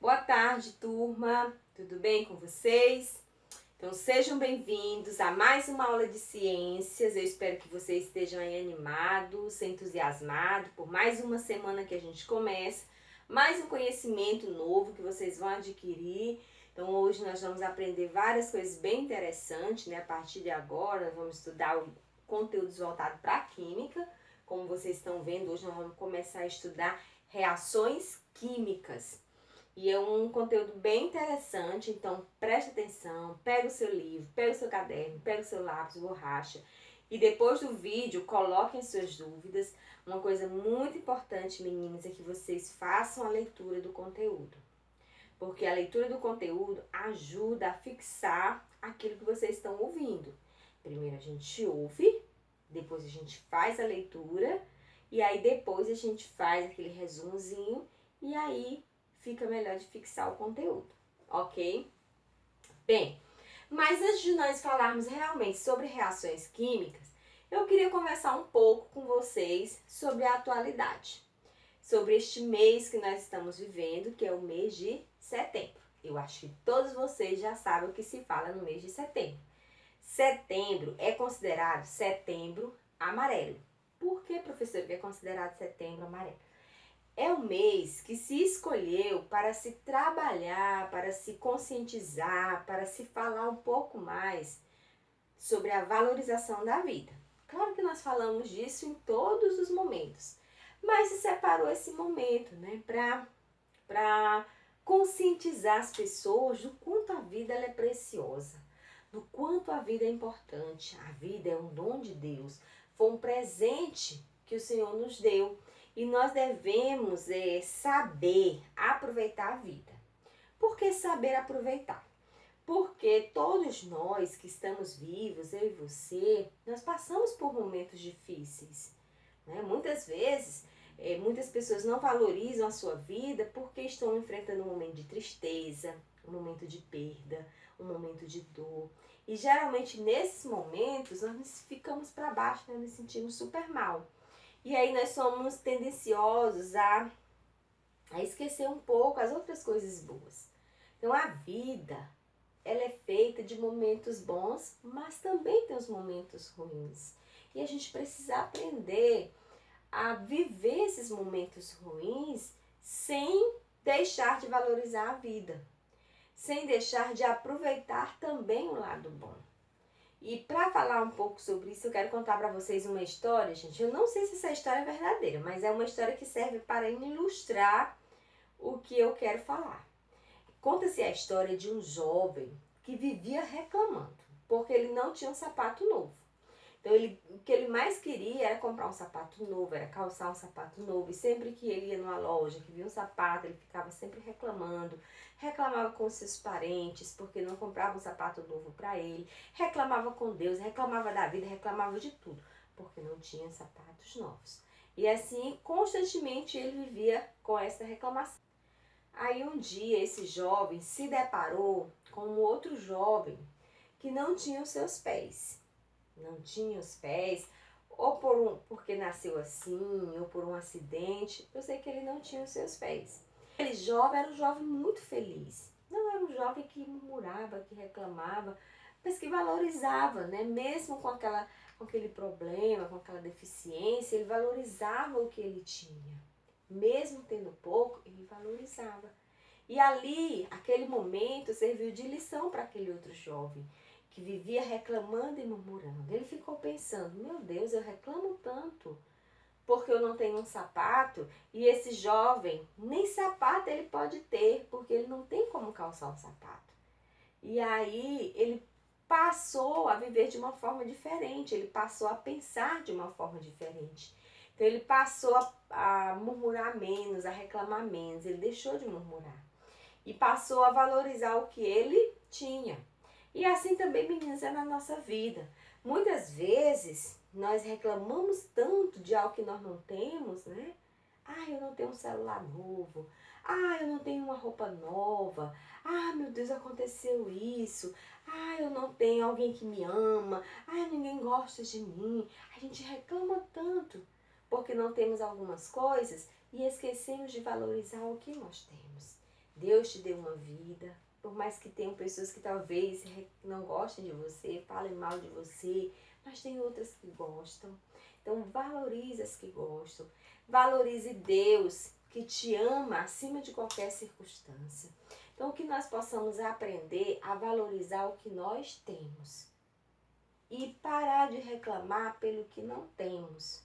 Boa tarde, turma. Tudo bem com vocês? Então sejam bem-vindos a mais uma aula de ciências. Eu espero que vocês estejam aí animados, entusiasmados por mais uma semana que a gente começa, mais um conhecimento novo que vocês vão adquirir. Então hoje nós vamos aprender várias coisas bem interessantes, né? A partir de agora nós vamos estudar conteúdos voltados para a química. Como vocês estão vendo, hoje nós vamos começar a estudar reações químicas. E é um conteúdo bem interessante, então preste atenção, pega o seu livro, pega o seu caderno, pega o seu lápis, borracha. E depois do vídeo, coloquem suas dúvidas. Uma coisa muito importante, meninas, é que vocês façam a leitura do conteúdo. Porque a leitura do conteúdo ajuda a fixar aquilo que vocês estão ouvindo. Primeiro a gente ouve, depois a gente faz a leitura, e aí depois a gente faz aquele resumozinho, e aí fica melhor de fixar o conteúdo, ok? Bem, mas antes de nós falarmos realmente sobre reações químicas, eu queria conversar um pouco com vocês sobre a atualidade, sobre este mês que nós estamos vivendo, que é o mês de setembro. Eu acho que todos vocês já sabem o que se fala no mês de setembro. Setembro é considerado setembro amarelo. Por que, professor, que é considerado setembro amarelo? É o mês que se escolheu para se trabalhar, para se conscientizar, para se falar um pouco mais sobre a valorização da vida. Claro que nós falamos disso em todos os momentos, mas se separou esse momento, né, para conscientizar as pessoas do quanto a vida ela é preciosa, do quanto a vida é importante. A vida é um dom de Deus, foi um presente que o Senhor nos deu. E nós devemos saber aproveitar a vida. Por que saber aproveitar? Porque todos nós que estamos vivos, eu e você, nós passamos por momentos difíceis. Né? Muitas vezes, muitas pessoas não valorizam a sua vida porque estão enfrentando um momento de tristeza, um momento de perda, um momento de dor. E geralmente nesses momentos nós ficamos para baixo, né? Nos sentimos super mal. E aí nós somos tendenciosos a esquecer um pouco as outras coisas boas. Então a vida, ela é feita de momentos bons, mas também tem os momentos ruins. E a gente precisa aprender a viver esses momentos ruins sem deixar de valorizar a vida, sem deixar de aproveitar também o lado bom. E para falar um pouco sobre isso, eu quero contar para vocês uma história, gente. Eu não sei se essa história é verdadeira, mas é uma história que serve para ilustrar o que eu quero falar. Conta-se a história de um jovem que vivia reclamando, porque ele não tinha um sapato novo. Então, o que ele mais queria era comprar um sapato novo, era calçar um sapato novo. E sempre que ele ia numa loja, que via um sapato, ele ficava sempre reclamando. Reclamava com seus parentes, porque não comprava um sapato novo para ele. Reclamava com Deus, reclamava da vida, reclamava de tudo, porque não tinha sapatos novos. E assim, constantemente, ele vivia com essa reclamação. Aí um dia, esse jovem se deparou com um outro jovem que não tinha os seus pés. Não tinha os pés, ou porque nasceu assim, ou por um acidente. Eu sei que ele não tinha os seus pés. Aquele jovem era um jovem muito feliz. Não era um jovem que murmurava, que reclamava, mas que valorizava, né? Mesmo com aquele problema, com aquela deficiência, ele valorizava o que ele tinha. Mesmo tendo pouco, ele valorizava. E ali, aquele momento, serviu de lição para aquele outro jovem que vivia reclamando e murmurando. Ele ficou pensando, meu Deus, eu reclamo tanto porque eu não tenho um sapato, e esse jovem nem sapato ele pode ter, porque ele não tem como calçar um sapato. E aí ele passou a viver de uma forma diferente, ele passou a pensar de uma forma diferente. Então ele passou a murmurar menos, a reclamar menos, ele deixou de murmurar. E passou a valorizar o que ele tinha. E assim também, meninas, é na nossa vida. Muitas vezes nós reclamamos tanto de algo que nós não temos, né? Ah, eu não tenho um celular novo. Ah, eu não tenho uma roupa nova. Ah, meu Deus, aconteceu isso. Ah, eu não tenho alguém que me ama. Ah, ninguém gosta de mim. A gente reclama tanto porque não temos algumas coisas e esquecemos de valorizar o que nós temos. Deus te deu uma vida, por mais que tenham pessoas que talvez não gostem de você, falem mal de você, mas tem outras que gostam. Então valorize as que gostam, valorize Deus que te ama acima de qualquer circunstância. Então que nós possamos aprender a valorizar o que nós temos e parar de reclamar pelo que não temos.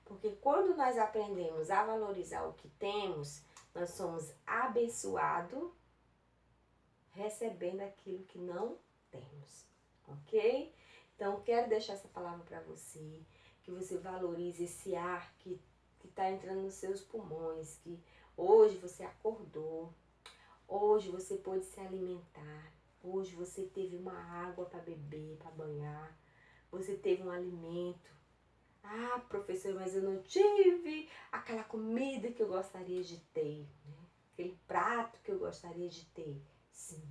Porque quando nós aprendemos a valorizar o que temos, nós somos abençoados recebendo aquilo que não temos, ok? Então, quero deixar essa palavra para você, que você valorize esse ar que está entrando nos seus pulmões, que hoje você acordou, hoje você pôde se alimentar, hoje você teve uma água para beber, para banhar, você teve um alimento. Ah, professor, mas eu não tive aquela comida que eu gostaria de ter, né? Aquele prato que eu gostaria de ter. Sim,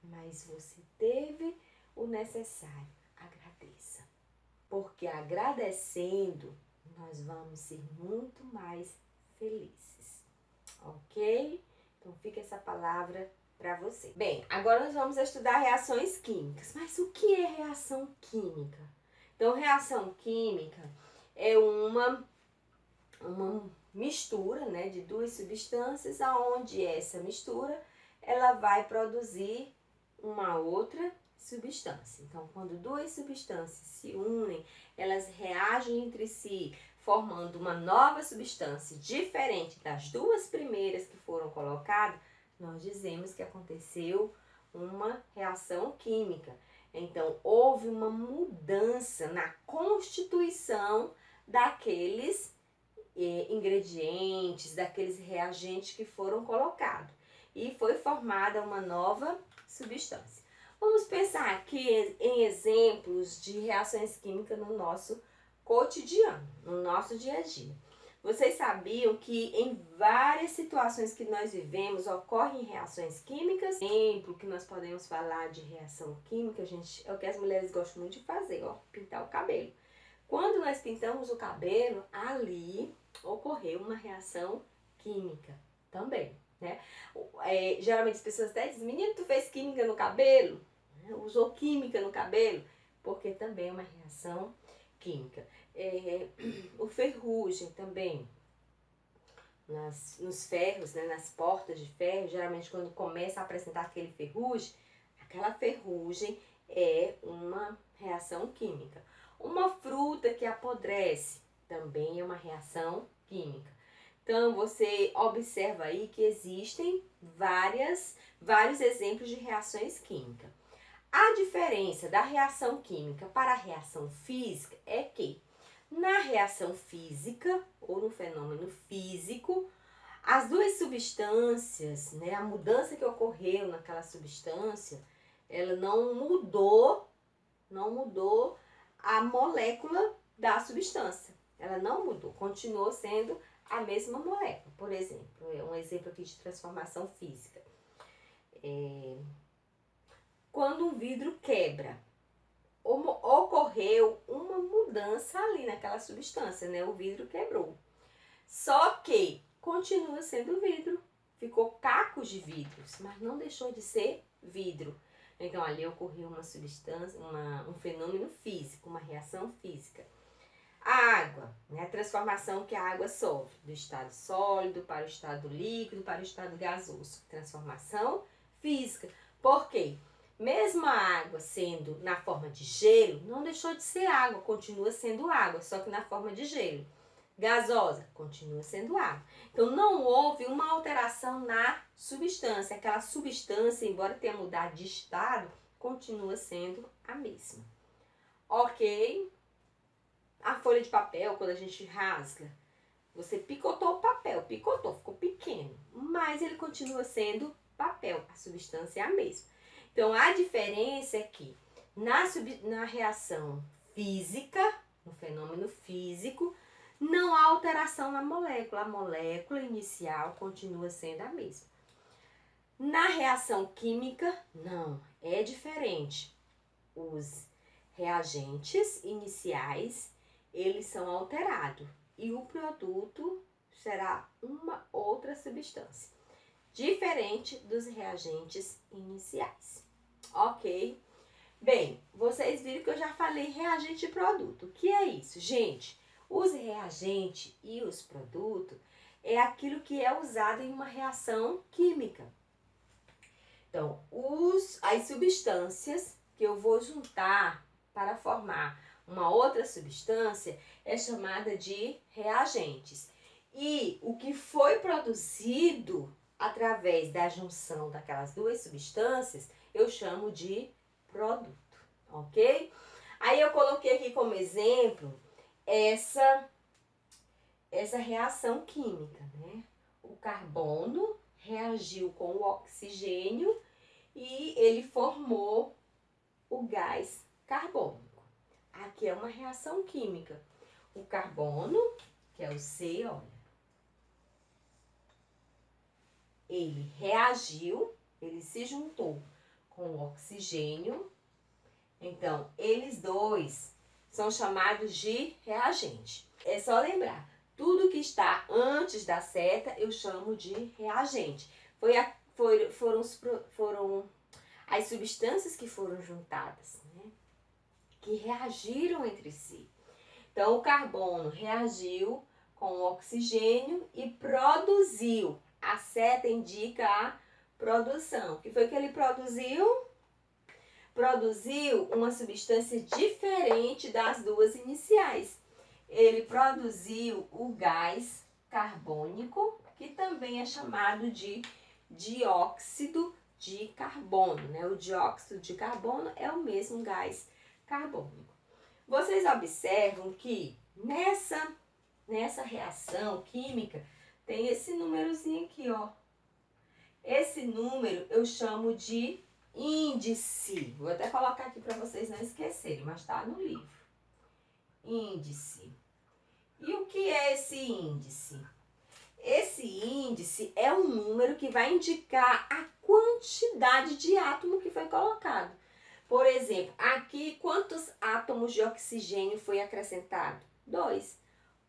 mas você teve o necessário. Agradeça. Porque agradecendo, nós vamos ser muito mais felizes. Ok? Então fica essa palavra para você. Bem, agora nós vamos estudar reações químicas. Mas o que é reação química? Então, reação química é uma mistura, né, de duas substâncias, aonde essa mistura ela vai produzir uma outra substância. Então, quando duas substâncias se unem, elas reagem entre si, formando uma nova substância diferente das duas primeiras que foram colocadas, nós dizemos que aconteceu uma reação química. Então, houve uma mudança na constituição daqueles ingredientes, daqueles reagentes que foram colocados. E foi formada uma nova substância. Vamos pensar aqui em exemplos de reações químicas no nosso cotidiano, no nosso dia a dia. Vocês sabiam que em várias situações que nós vivemos ocorrem reações químicas? Exemplo que nós podemos falar de reação química, gente, é o que as mulheres gostam muito de fazer, ó, pintar o cabelo. Quando nós pintamos o cabelo, ali ocorreu uma reação química também, né? Geralmente as pessoas até dizem, menino, tu fez química no cabelo? Usou química no cabelo? Porque também é uma reação química. O ferrugem também, nos ferros, né, nas portas de ferro, geralmente quando começa a apresentar aquele ferrugem, aquela ferrugem é uma reação química. Uma fruta que apodrece também é uma reação química. Então, você observa aí que existem vários exemplos de reações químicas. A diferença da reação química para a reação física é que na reação física ou no fenômeno físico, as duas substâncias, né, a mudança que ocorreu naquela substância, ela não mudou a molécula da substância. Ela não mudou, continuou sendo a mesma molécula. Por exemplo, um exemplo aqui de transformação física. Quando um vidro quebra, ocorreu uma mudança ali naquela substância, né? O vidro quebrou. Só que continua sendo vidro. Ficou cacos de vidros, mas não deixou de ser vidro. Então ali ocorreu uma substância, um fenômeno físico, uma reação física. A água, né? A transformação que a água sofre, do estado sólido para o estado líquido, para o estado gasoso. Transformação física. Por quê? Mesmo a água sendo na forma de gelo, não deixou de ser água, continua sendo água, só que na forma de gelo. Gasosa, continua sendo água. Então, não houve uma alteração na substância. Aquela substância, embora tenha mudado de estado, continua sendo a mesma. Ok? A folha de papel, quando a gente rasga, você picotou o papel, ficou pequeno, mas ele continua sendo papel, a substância é a mesma. Então, a diferença é que na reação física, no fenômeno físico, não há alteração na molécula. A molécula inicial continua sendo a mesma. Na reação química, não, é diferente. Os reagentes iniciais, eles são alterados e o produto será uma outra substância. diferente dos reagentes iniciais. Ok? Bem, vocês viram que eu já falei reagente e produto. O que é isso, gente? Os reagentes e os produtos é aquilo que é usado em uma reação química. Então, as substâncias que eu vou juntar para formar uma outra substância é chamada de reagentes. E o que foi produzido através da junção daquelas duas substâncias, eu chamo de produto, ok? Aí eu coloquei aqui como exemplo essa reação química, né? O carbono reagiu com o oxigênio e ele formou o gás carbônico. Aqui é uma reação química. O carbono, que é o C, olha, ele reagiu, ele se juntou com o oxigênio. Então, eles dois são chamados de reagente. É só lembrar, tudo que está antes da seta eu chamo de reagente. Foram as substâncias que foram juntadas, né? Que reagiram entre si. Então, o carbono reagiu com o oxigênio e produziu. A seta indica a produção. O que foi que ele produziu? Produziu uma substância diferente das duas iniciais. Ele produziu o gás carbônico, que também é chamado de dióxido de carbono, né? O dióxido de carbono é o mesmo gás carbônico. Vocês observam que nessa reação química tem esse númerozinho aqui, ó. Esse número eu chamo de índice. Vou até colocar aqui para vocês não esquecerem, mas está no livro. Índice. E o que é esse índice? Esse índice é um número que vai indicar a quantidade de átomo que foi colocado. Por exemplo, aqui quantos átomos de oxigênio foi acrescentado? 2.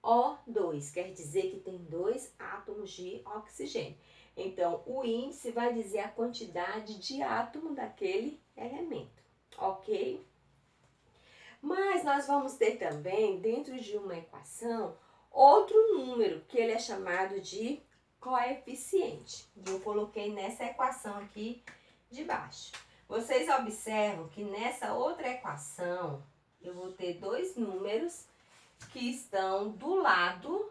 O2 quer dizer que tem 2 átomos de oxigênio. Então, o índice vai dizer a quantidade de átomo daquele elemento, ok? Mas nós vamos ter também, dentro de uma equação, outro número, que ele é chamado de coeficiente. E eu coloquei nessa equação aqui de baixo. Vocês observam que nessa outra equação, eu vou ter 2 números que estão do lado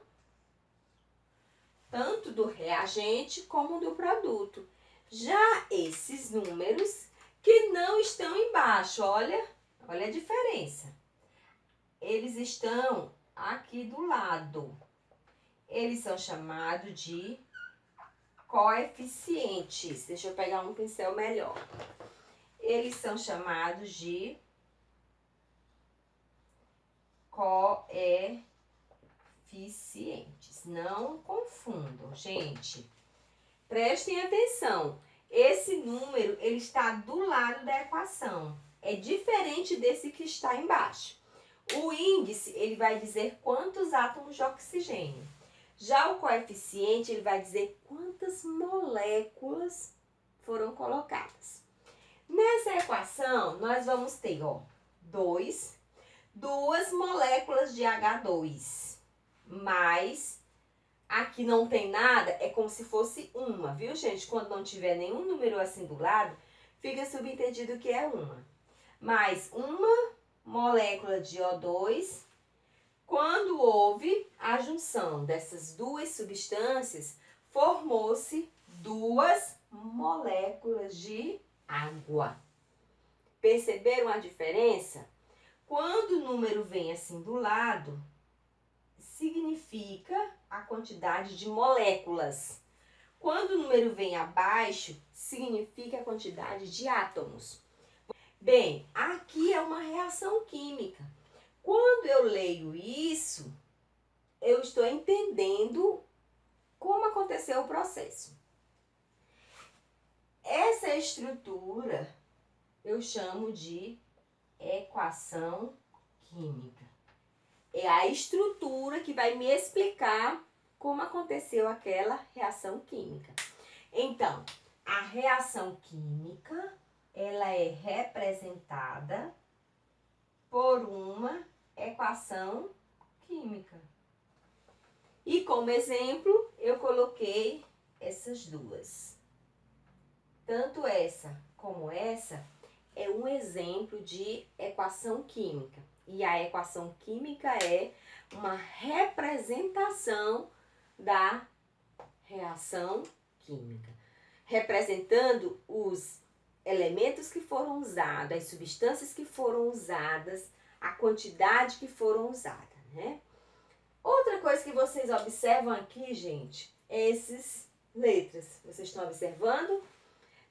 tanto do reagente como do produto. Já esses números que não estão embaixo, olha a diferença. Eles estão aqui do lado. Eles são chamados de coeficientes. Deixa eu pegar um pincel melhor. Eles são chamados de coeficientes. Não confundam, gente. Prestem atenção. Esse número, ele está do lado da equação. É diferente desse que está embaixo. O índice, ele vai dizer quantos átomos de oxigênio. Já o coeficiente, ele vai dizer quantas moléculas foram colocadas. Nessa equação, nós vamos ter, ó, duas moléculas de H2, mais aqui não tem nada, é como se fosse uma, viu, gente? Quando não tiver nenhum número assim do lado, fica subentendido que é uma. Mais uma molécula de O2, quando houve a junção dessas duas substâncias, formou-se 2 moléculas de água. Perceberam a diferença? Quando o número vem assim do lado, significa a quantidade de moléculas. Quando o número vem abaixo, significa a quantidade de átomos. Bem, aqui é uma reação química. Quando eu leio isso, eu estou entendendo como aconteceu o processo. Essa estrutura eu chamo de equação química. É a estrutura que vai me explicar como aconteceu aquela reação química. Então, a reação química, ela é representada por uma equação química. E como exemplo, eu coloquei essas duas. Tanto essa como essa é um exemplo de equação química. E a equação química é uma representação da reação química, representando os elementos que foram usados, as substâncias que foram usadas, a quantidade que foram usadas, né? Outra coisa que vocês observam aqui, gente, é essas letras. Vocês estão observando?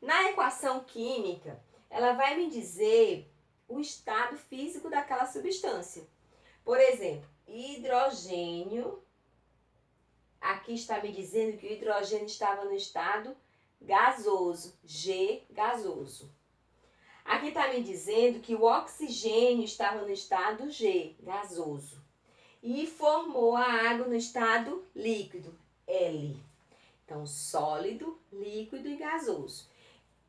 Na equação química, ela vai me dizer o estado físico daquela substância. Por exemplo, hidrogênio. Aqui está me dizendo que o hidrogênio estava no estado gasoso, G gasoso. Aqui está me dizendo que o oxigênio estava no estado G, gasoso. E formou a água no estado líquido, L. Então, sólido, líquido e gasoso.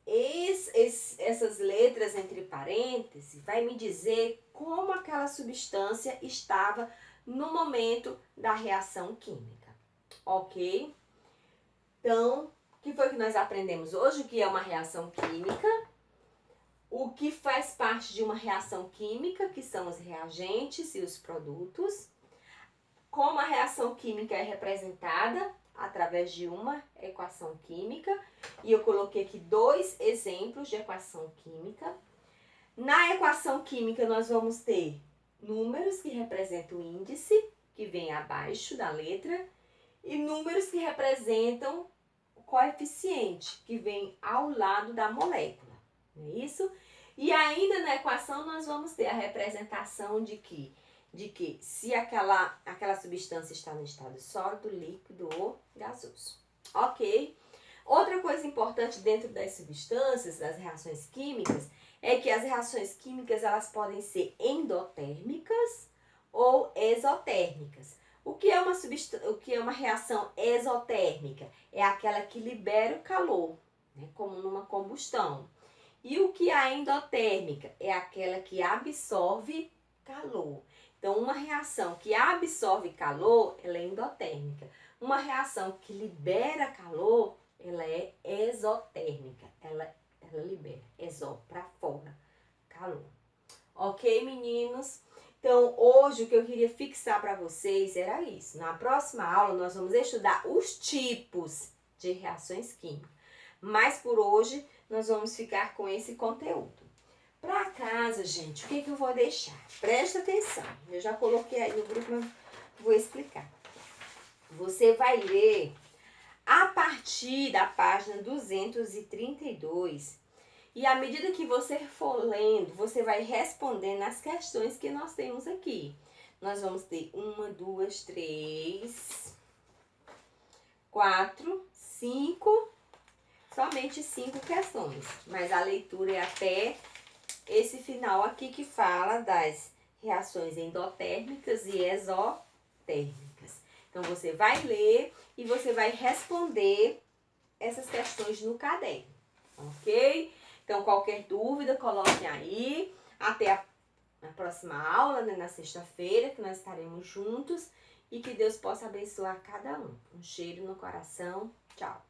Essas letras entre parênteses vai me dizer como aquela substância estava no momento da reação química, ok? Então, o que foi que nós aprendemos hoje? O que é uma reação química? O que faz parte de uma reação química, que são os reagentes e os produtos. Como a reação química é representada através de uma equação química. E eu coloquei aqui 2 exemplos de equação química. Na equação química, nós vamos ter números que representam o índice, que vem abaixo da letra, e números que representam o coeficiente, que vem ao lado da molécula. Não é isso? E ainda na equação, nós vamos ter a representação de que se aquela substância está no estado sólido, líquido ou gasoso. Ok? Outra coisa importante dentro das substâncias, das reações químicas, é que as reações químicas elas podem ser endotérmicas ou exotérmicas. O que é uma reação exotérmica? É aquela que libera o calor, né, como numa combustão. E o que é a endotérmica? É aquela que absorve calor. Então, uma reação que absorve calor, ela é endotérmica. Uma reação que libera calor, ela é exotérmica. Ela libera, para fora, calor. Ok, meninos? Então, hoje o que eu queria fixar para vocês era isso. Na próxima aula, nós vamos estudar os tipos de reações químicas. Mas por hoje, nós vamos ficar com esse conteúdo. Para casa, gente, o que eu vou deixar? Presta atenção. Eu já coloquei aí no grupo, mas vou explicar. Você vai ler a partir da página 232. E à medida que você for lendo, você vai respondendo as questões que nós temos aqui. Nós vamos ter 1, 2, 3, 4, 5, somente 5 questões. Mas a leitura é até esse final aqui que fala das reações endotérmicas e exotérmicas. Então, você vai ler e você vai responder essas questões no caderno, ok? Então, qualquer dúvida, coloque aí. Até a próxima aula, né, na sexta-feira, que nós estaremos juntos. E que Deus possa abençoar cada um. Um cheiro no coração. Tchau.